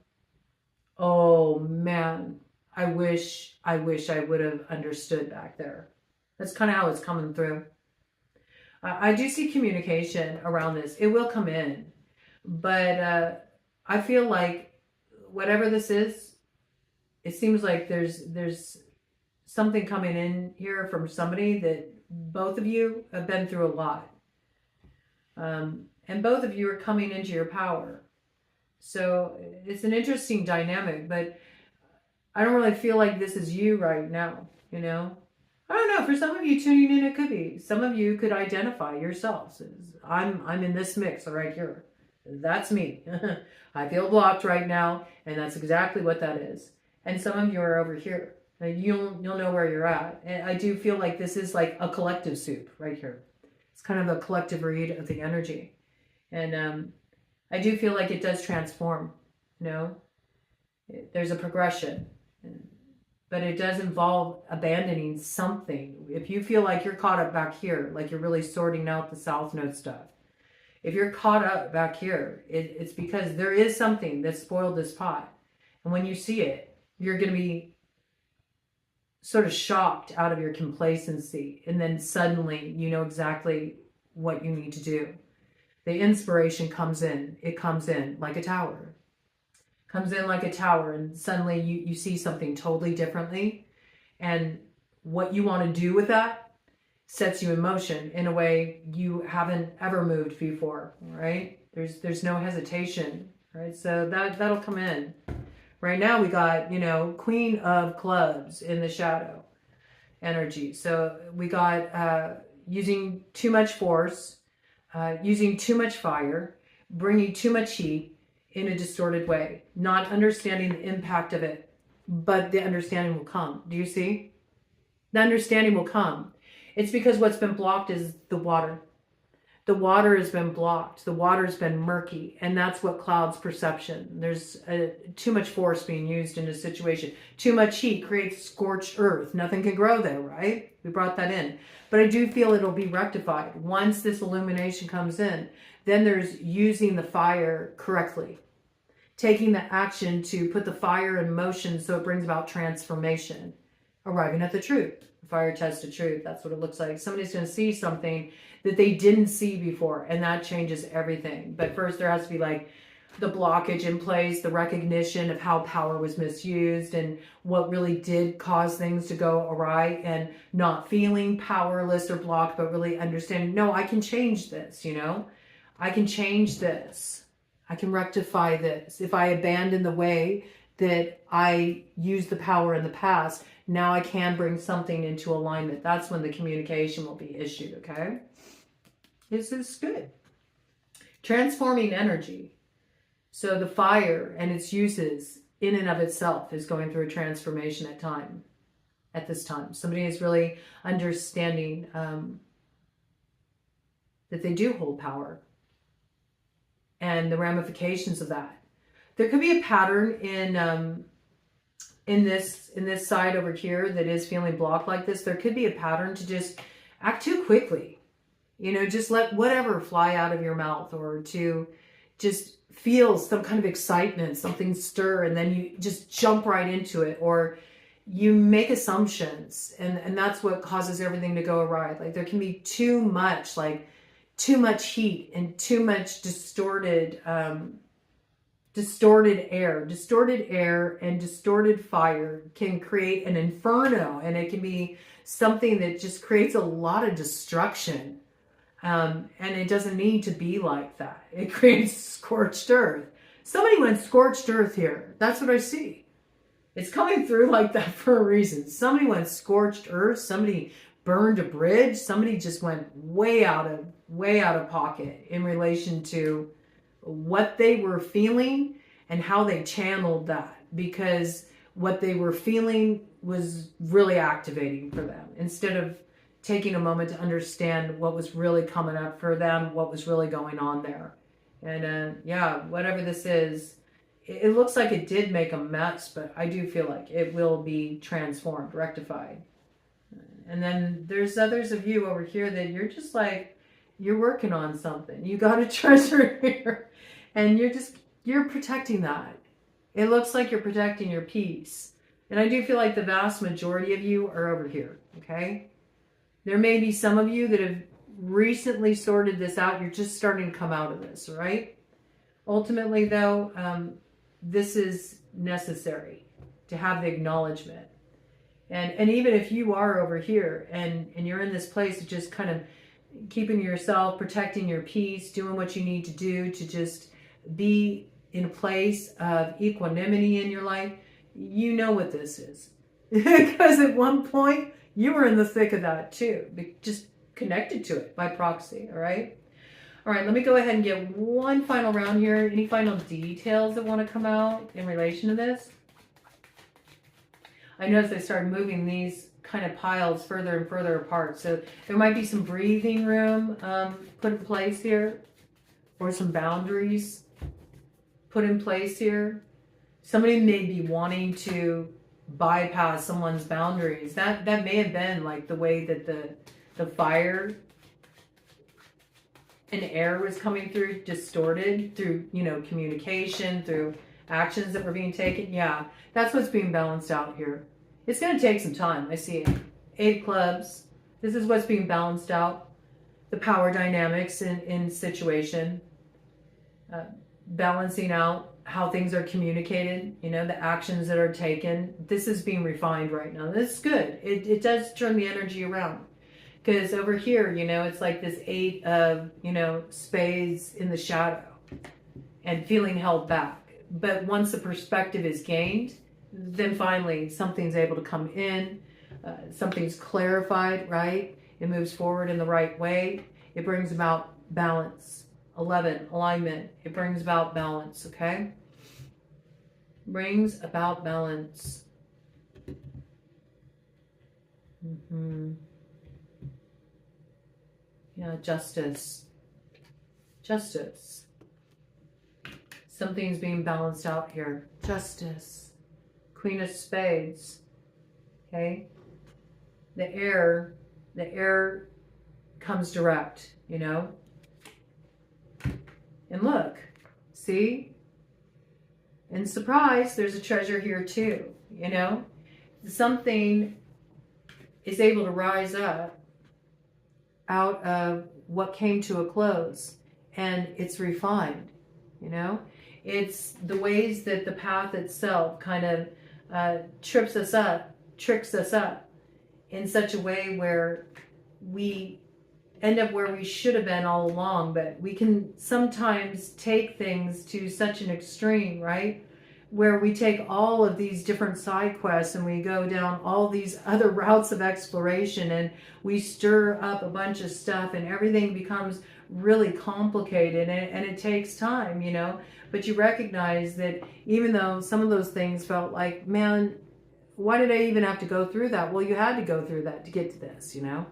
Oh, man. I wish I would have understood back there. That's kind of how it's coming through. I do see communication around this. It will come in. But I feel like whatever this is, it seems like there's something coming in here from somebody that both of you have been through a lot. And both of you are coming into your power. So it's an interesting dynamic, but I don't really feel like this is you right now, you know? I don't know. For some of you tuning in, it could be. Some of you could identify yourselves as, I'm in this mix right here. That's me. I feel blocked right now, and that's exactly what that is. And some of you are over here. You'll know where you're at. And I do feel like this is like a collective soup right here. It's kind of a collective read of the energy. And I do feel like it does transform, you know. There's a progression. But it does involve abandoning something. If you feel like you're caught up back here, like you're really sorting out the South Node stuff, if you're caught up back here, it's because there is something that spoiled this pot. And when you see it, you're going to be sort of shocked out of your complacency. And then suddenly you know exactly what you need to do. The inspiration comes in. It comes in like a tower. Comes in like a tower, and suddenly you see something totally differently. And what you want to do with that sets you in motion in a way you haven't ever moved before, right? There's no hesitation, right? So that'll come in. Right now we got, you know, Queen of Clubs in the shadow energy. So we got using too much force, using too much fire, bringing too much heat in a distorted way, not understanding the impact of it, but the understanding will come. Do you see? The understanding will come. It's because what's been blocked is the water. The water has been blocked. The water's been murky, and that's what clouds perception. There's too much force being used in a situation. Too much heat creates scorched earth. Nothing can grow there, right? We brought that in. But I do feel it'll be rectified. Once this illumination comes in, then there's using the fire correctly. Taking the action to put the fire in motion so it brings about transformation. Arriving at the truth. Fire test of truth. That's what it looks like. Somebody's going to see something that they didn't see before, and that changes everything. But first there has to be like the blockage in place, the recognition of how power was misused and what really did cause things to go awry, and not feeling powerless or blocked, but really understanding, no, I can change this, you know? I can change this. I can rectify this. If I abandon the way that I used the power in the past, now I can bring something into alignment. That's when the communication will be issued, okay? This is good. Transforming energy. So the fire and its uses in and of itself is going through a transformation at this time. Somebody is really understanding that they do hold power and the ramifications of that. There could be a pattern in this side over here that is feeling blocked like this. There could be a pattern to just act too quickly. You know, just let whatever fly out of your mouth, or to just feel some kind of excitement, something stir, and then you just jump right into it, or you make assumptions, and that's what causes everything to go awry. Like there can be too much heat and too much distorted air and distorted fire can create an inferno, and it can be something that just creates a lot of destruction. And it doesn't need to be like that. It creates scorched earth. Somebody went scorched earth here. That's what I see. It's coming through like that for a reason. Somebody went scorched earth. Somebody burned a bridge. Somebody just went way out of pocket in relation to what they were feeling and how they channeled that, because what they were feeling was really activating for them, instead of taking a moment to understand what was really coming up for them, what was really going on there. And yeah, whatever this is, it looks like it did make a mess, but I do feel like it will be transformed, rectified. And then there's others of you over here that you're just like, you're working on something. You got a treasure here, and you're protecting that. It looks like you're protecting your peace. And I do feel like the vast majority of you are over here, okay? There may be some of you that have recently sorted this out. You're just starting to come out of this, right? Ultimately, though, this is necessary to have the acknowledgement. And even if you are over here and you're in this place of just kind of keeping yourself, protecting your peace, doing what you need to do to just be in a place of equanimity in your life, you know what this is. Because at one point, you were in the thick of that too, just connected to it by proxy, all right? All right, let me go ahead and get one final round here. Any final details that want to come out in relation to this? I noticed I started moving these kind of piles further and further apart. So there might be some breathing room put in place here, or some boundaries put in place here. Somebody may be wanting to bypass someone's boundaries. That may have been like the way that the fire and air was coming through, distorted through, you know, communication, through actions that were being taken. Yeah, that's what's being balanced out here. It's going to take some time. I see it. 8 clubs. This is what's being balanced out. The power dynamics in situation. Balancing out how things are communicated, you know, the actions that are taken. This is being refined right now. This is good. It does turn the energy around. Because over here, you know, it's like this 8 of, you know, spades in the shadow and feeling held back. But once the perspective is gained, then finally something's able to come in. Something's clarified, right? It moves forward in the right way. It brings about balance. 11, alignment. It brings about balance, okay? Brings about balance. Yeah, justice. Justice. Something's being balanced out here. Justice. Queen of Spades. Okay? The air comes direct, you know? And look, see? And surprise, there's a treasure here too, you know? Something is able to rise up out of what came to a close, and it's refined, you know? It's the ways that the path itself kind of tricks us up in such a way where we end up where we should have been all along. But we can sometimes take things to such an extreme, right? Where we take all of these different side quests and we go down all these other routes of exploration, and we stir up a bunch of stuff, and everything becomes really complicated, and it takes time, you know? But you recognize that even though some of those things felt like, man, why did I even have to go through that? Well, you had to go through that to get to this, you know?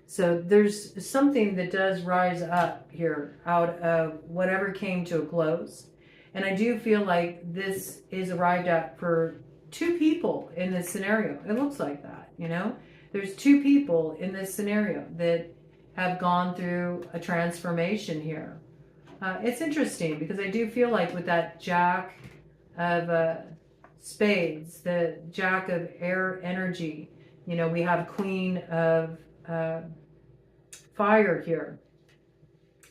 So there's something that does rise up here out of whatever came to a close. And I do feel like this is arrived at for two people in this scenario. It looks like that, you know? There's two people in this scenario that have gone through a transformation here. It's interesting because I do feel like with that Jack of Spades, the Jack of air energy, you know, we have Queen of Fire here.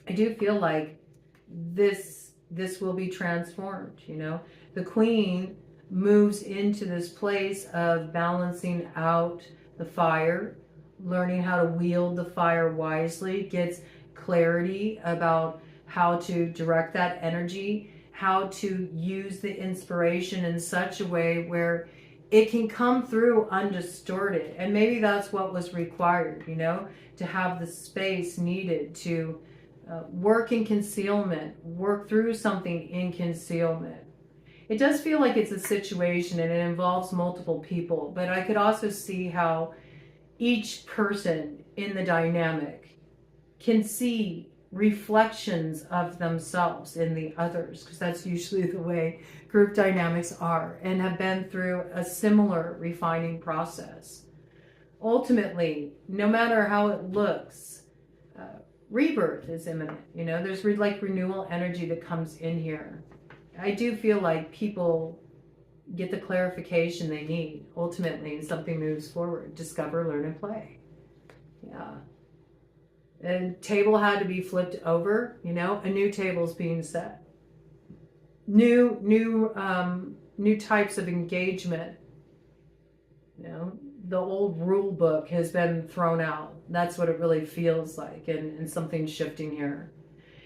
I do feel like this will be transformed, you know. The Queen moves into this place of balancing out the fire, learning how to wield the fire wisely, gets clarity about how to direct that energy, how to use the inspiration in such a way where it can come through undistorted. And maybe that's what was required, you know, to have the space needed to work in concealment, work through something in concealment. It does feel like it's a situation and it involves multiple people, but I could also see how each person in the dynamic can see reflections of themselves in the others, because that's usually the way group dynamics are, and have been through a similar refining process. Ultimately, no matter how it looks, rebirth is imminent. You know, there's like renewal energy that comes in here. I do feel like people get the clarification they need ultimately, and something moves forward. Discover, learn, and play. Yeah. And table had to be flipped over, you know, a new table's being set. New types of engagement. You know, the old rule book has been thrown out. That's what it really feels like, and something's shifting here.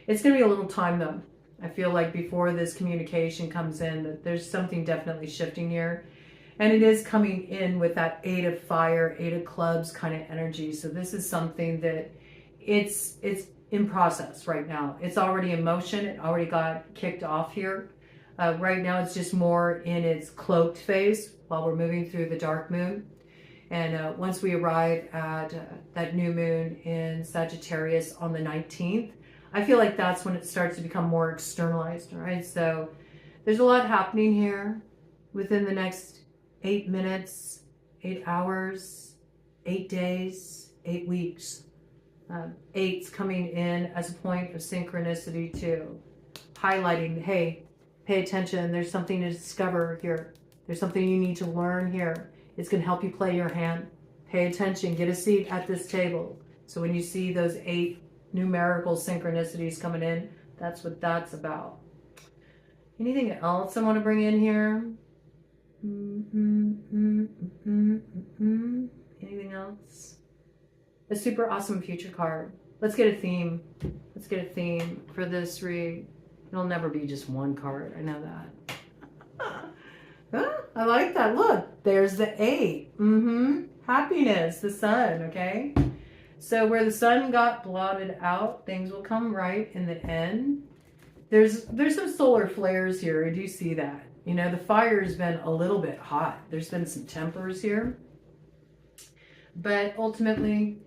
It's going to be a little time though. I feel like before this communication comes in, that there's something definitely shifting here. And it is coming in with that 8 of fire, 8 of clubs kind of energy. So this is something that it's in process right now. It's already in motion. It already got kicked off here. Right now it's just more in its cloaked phase while we're moving through the dark moon. And once we arrive at that new moon in Sagittarius on the 19th, I feel like that's when it starts to become more externalized, right? So there's a lot happening here within the next 8 minutes, 8 hours, 8 days, 8 weeks. 8's coming in as a point of synchronicity too, highlighting, hey, pay attention, there's something to discover here. There's something you need to learn here. It's going to help you play your hand. Pay attention, get a seat at this table. So when you see those 8 numerical synchronicities coming in, that's what that's about. Anything else I want to bring in here? Anything else? A super awesome future card. Let's get a theme. Let's get a theme for this read. It'll never be just one card. I know that. I like that. Look, there's the 8. Happiness, the sun, okay? So where the sun got blotted out, things will come right in the end. There's some solar flares here. I do see that. You know, the fire has been a little bit hot. There's been some tempers here. But ultimately,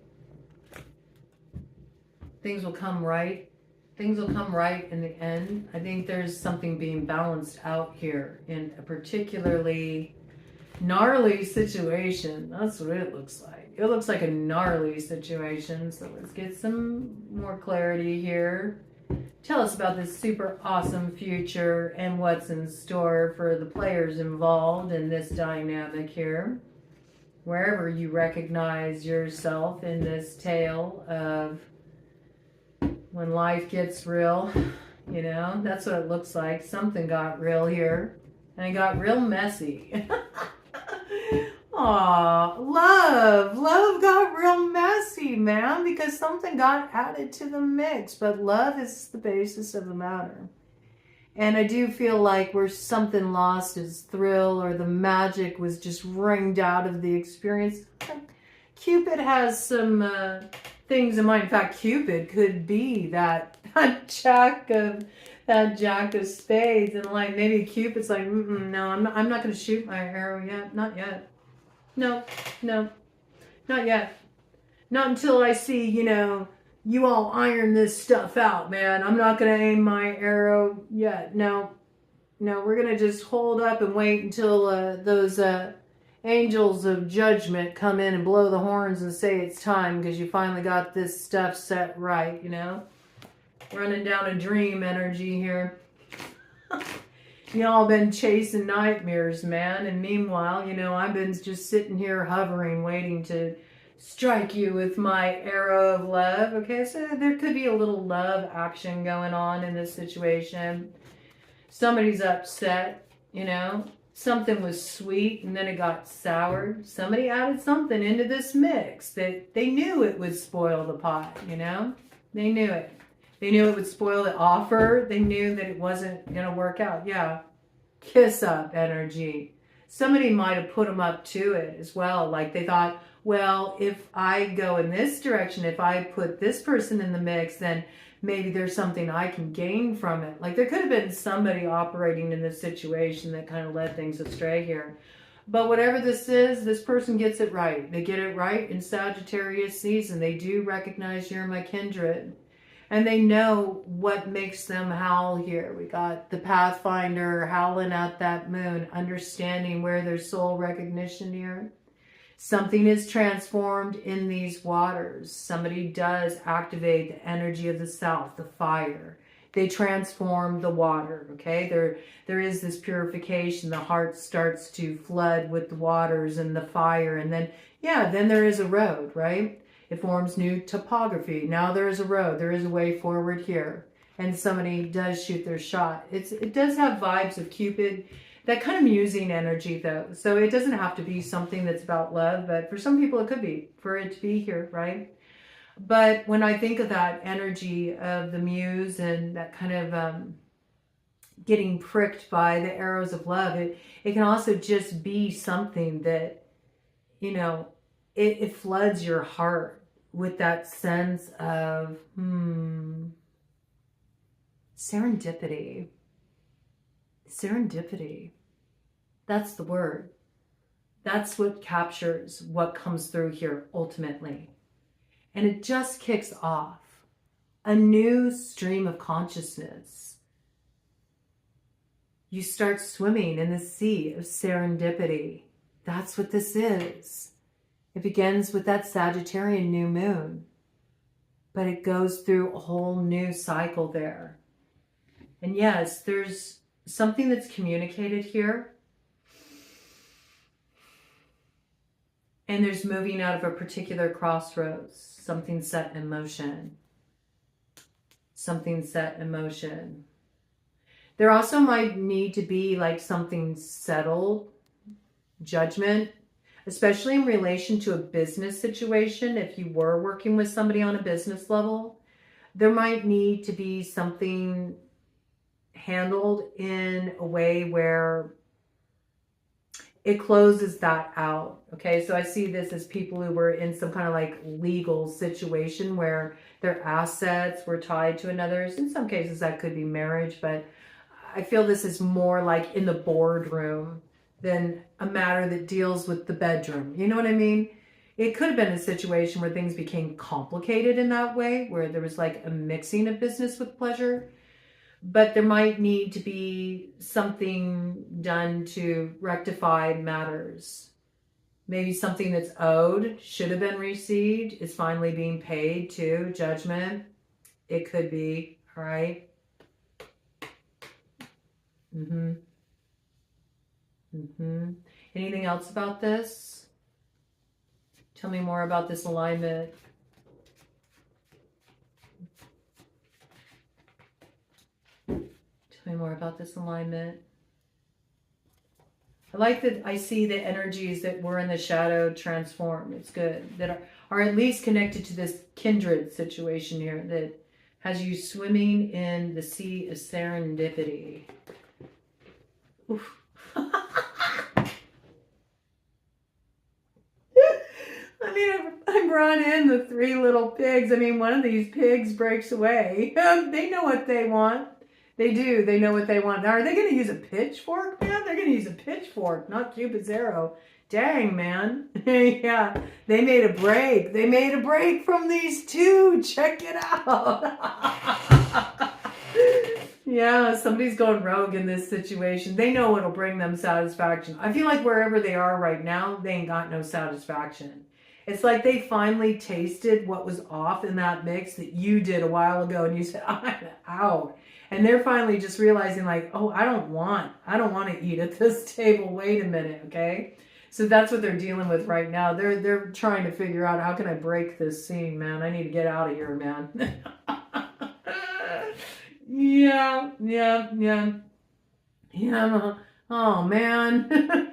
things will come right. Things will come right in the end. I think there's something being balanced out here in a particularly gnarly situation. That's what it looks like. It looks like a gnarly situation. So let's get some more clarity here. Tell us about this super awesome future and what's in store for the players involved in this dynamic here. Wherever you recognize yourself in this tale of when life gets real, you know, that's what it looks like. Something got real here, and it got real messy. Aw, love got real messy, man, because something got added to the mix, but love is the basis of the matter. And I do feel like where something lost its thrill or the magic was just wringed out of the experience. Cupid has some things in mind. In fact, Cupid could be that jack of spades, and like maybe Cupid's like, no, I'm not going to shoot my arrow yet, not yet. No, not yet. Not until I see, you know, you all iron this stuff out, man. I'm not going to aim my arrow yet. No, we're going to just hold up and wait until those angels of judgment come in and blow the horns and say it's time because you finally got this stuff set right, you know. Running down a dream energy here. Y'all been chasing nightmares, man. And meanwhile, you know, I've been just sitting here hovering, waiting to strike you with my arrow of love. Okay, so there could be a little love action going on in this situation. Somebody's upset, you know. Something was sweet and then it got sour. Somebody added something into this mix that they knew it would spoil the pot, you know. They knew it. They knew it would spoil the offer. They knew that it wasn't going to work out. Yeah. Kiss up energy. Somebody might have put them up to it as well. Like they thought, well, if I go in this direction, if I put this person in the mix, then maybe there's something I can gain from it. Like there could have been somebody operating in this situation that kind of led things astray here. But whatever this is, this person gets it right. They get it right in Sagittarius season. They do recognize you're my kindred. And they know what makes them howl here. We got the Pathfinder howling at that moon, understanding where there's soul recognition here. Something is transformed in these waters. Somebody does activate the energy of the south, the fire. They transform the water, okay? There is this purification. The heart starts to flood with the waters and the fire. And then, yeah, then there is a road, right? It forms new topography. Now there is a road. There is a way forward here. And somebody does shoot their shot. It does have vibes of Cupid. That kind of musing energy, though. So it doesn't have to be something that's about love. But for some people, it could be. For it to be here, right? But when I think of that energy of the muse and that kind of getting pricked by the arrows of love, it can also just be something that, you know, it floods your heart with that sense of serendipity. Serendipity. That's the word. That's what captures what comes through here ultimately. And it just kicks off a new stream of consciousness. You start swimming in the sea of serendipity. That's what this is. It begins with that Sagittarian new moon, but it goes through a whole new cycle there. And yes, there's something that's communicated here. And there's moving out of a particular crossroads, something set in motion. Something set in motion. There also might need to be like something settled, judgment, especially in relation to a business situation. If you were working with somebody on a business level, there might need to be something handled in a way where it closes that out. Okay, so I see this as people who were in some kind of like legal situation where their assets were tied to another's. In some cases that could be marriage, but I feel this is more like in the boardroom than a matter that deals with the bedroom. You know what I mean? It could have been a situation where things became complicated in that way, where there was like a mixing of business with pleasure. But there might need to be something done to rectify matters. Maybe something that's owed, should have been received, is finally being paid too. Judgment. It could be, all right? Anything else about this? Tell me more about this alignment. Tell me more about this alignment. I like that I see the energies that were in the shadow transform. It's good. That are at least connected to this kindred situation here that has you swimming in the sea of serendipity. Oof. I mean, I brought in the 3 little pigs. I mean, one of these pigs breaks away. They know what they want. They do. They know what they want. Now, are they going to use a pitchfork, man? They're going to use a pitchfork, not Cupid's arrow. Dang, man. Yeah, they made a break. They made a break from these 2. Check it out. Yeah, somebody's going rogue in this situation. They know what'll bring them satisfaction. I feel like wherever they are right now, they ain't got no satisfaction. It's like they finally tasted what was off in that mix that you did a while ago, and you said, I'm out. And they're finally just realizing like, oh, I don't want to eat at this table. Wait a minute, okay? So that's what they're dealing with right now. They're trying to figure out, how can I break this scene, man? I need to get out of here, man. Yeah. Oh, man.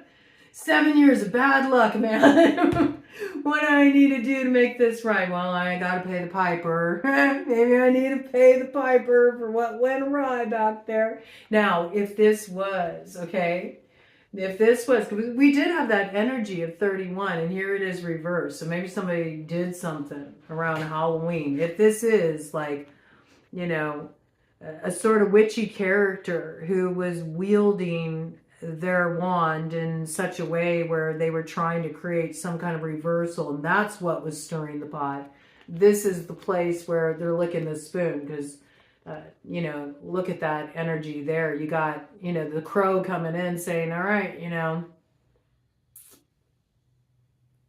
7 years of bad luck, man. What do I need to do to make this right? Well, I got to pay the piper. Maybe I need to pay the piper for what went awry back there. Now, if this was, okay, because we did have that energy of 31, and here it is reversed. So maybe somebody did something around Halloween. If this is like, you know, a sort of witchy character who was wielding their wand in such a way where they were trying to create some kind of reversal, and that's what was stirring the pot. This is the place where they're licking the spoon, because you know, look at that energy there. You got, you know, the crow coming in saying, all right, you know,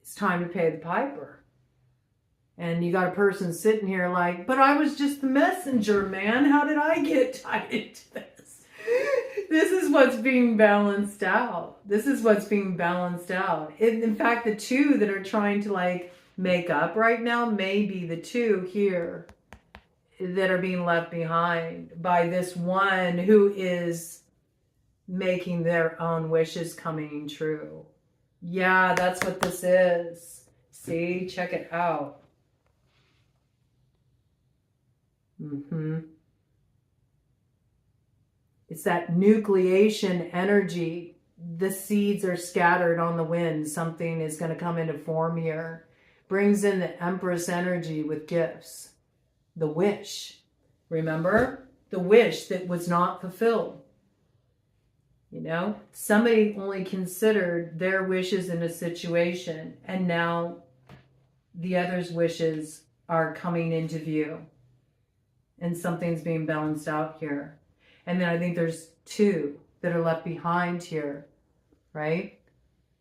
it's time to pay the piper. And you got a person sitting here like, but I was just the messenger, man. How did I get tied into this? This is what's being balanced out. This is what's being balanced out. In fact, the 2 that are trying to like make up right now may be the 2 here that are being left behind by this one who is making their own wishes coming true. Yeah, that's what this is. See, check it out. It's that nucleation energy. The seeds are scattered on the wind. Something is going to come into form here. Brings in the Empress energy with gifts. The wish. Remember? The wish that was not fulfilled. You know? Somebody only considered their wishes in a situation, and now the other's wishes are coming into view. And something's being balanced out here. And then I think there's 2 that are left behind here, right?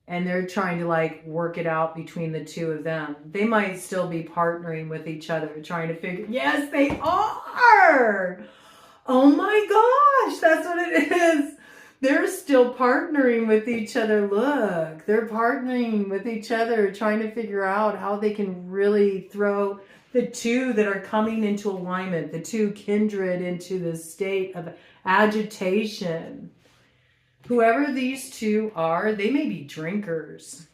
And they're trying to like work it out between the 2 of them. They might still be partnering with each other, trying to figure, yes, they are. Oh my gosh, that's what it is. They're still partnering with each other. Look, they're partnering with each other, trying to figure out how they can really throw the 2 that are coming into alignment, the 2 kindred into the state of agitation. Whoever these 2 are, they may be drinkers.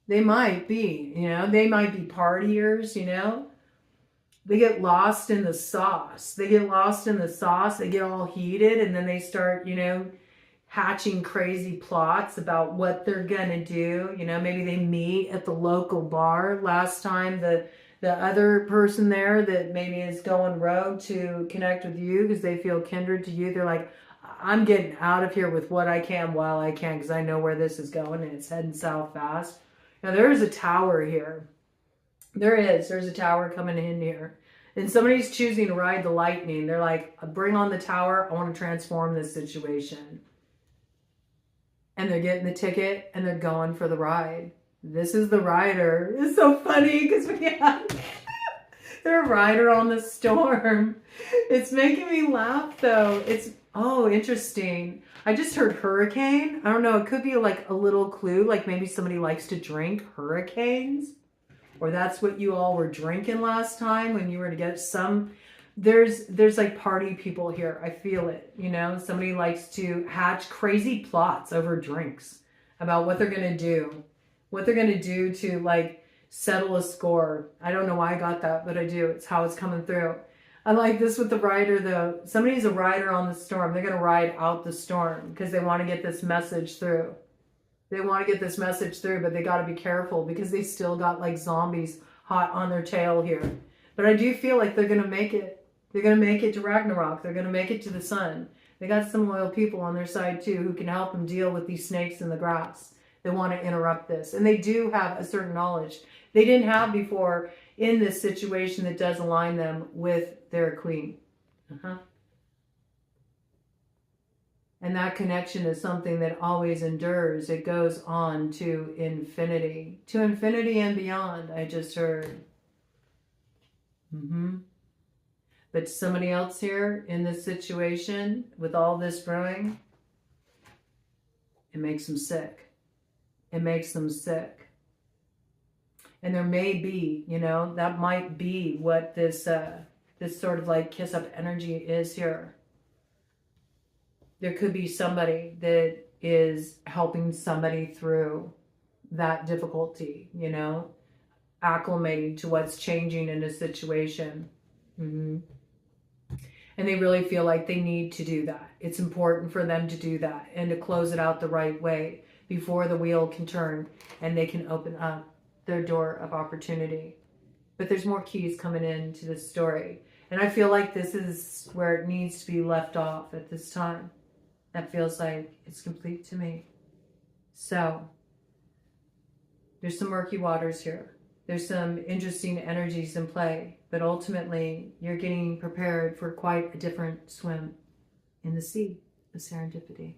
They might be, you know, they might be partiers, you know. They get lost in the sauce. They get lost in the sauce. They get all heated, and then they start, you know, hatching crazy plots about what they're gonna do. You know, maybe they meet at the local bar. Last time, the other person there that maybe is going rogue to connect with you because they feel kindred to you, they're like, I'm getting out of here with what I can while I can, because I know where this is going and it's heading south fast. Now there is a tower here. There's a tower coming in here. And somebody's choosing to ride the lightning. They're like, bring on the tower. I want to transform this situation. And they're getting the ticket and they're going for the ride. This is the rider. It's so funny because we have they're a rider on the storm. It's making me laugh though. It's, oh, interesting. I just heard hurricane. I don't know. It could be like a little clue. Like maybe somebody likes to drink hurricanes. Or that's what you all were drinking last time when you were to get some. There's like party people here. I feel it. You know, somebody likes to hatch crazy plots over drinks about what they're going to do. What they're going to do to like settle a score. I don't know why I got that, but I do. It's how it's coming through. I like this with the rider though. Somebody's a rider on the storm. They're going to ride out the storm because they want to get this message through. They want to get this message through, but they got to be careful because they still got like zombies hot on their tail here. But I do feel like they're going to make it. They're going to make it to Ragnarok. They're going to make it to the sun. They got some loyal people on their side too who can help them deal with these snakes in the grass. They want to interrupt this. And they do have a certain knowledge they didn't have before in this situation that does align them with their queen. And that connection is something that always endures. It goes on to infinity. To infinity and beyond, I just heard. But somebody else here in this situation, with all this brewing, it makes them sick. It makes them sick. And there may be, you know, that might be what this sort of like kiss up energy is here. There could be somebody that is helping somebody through that difficulty, you know, acclimating to what's changing in a situation. And they really feel like they need to do that. It's important for them to do that and to close it out the right way before the wheel can turn and they can open up their door of opportunity. But there's more keys coming into this story. And I feel like this is where it needs to be left off at this time. That feels like it's complete to me. So, there's some murky waters here. There's some interesting energies in play. But ultimately, you're getting prepared for quite a different swim in the sea of serendipity.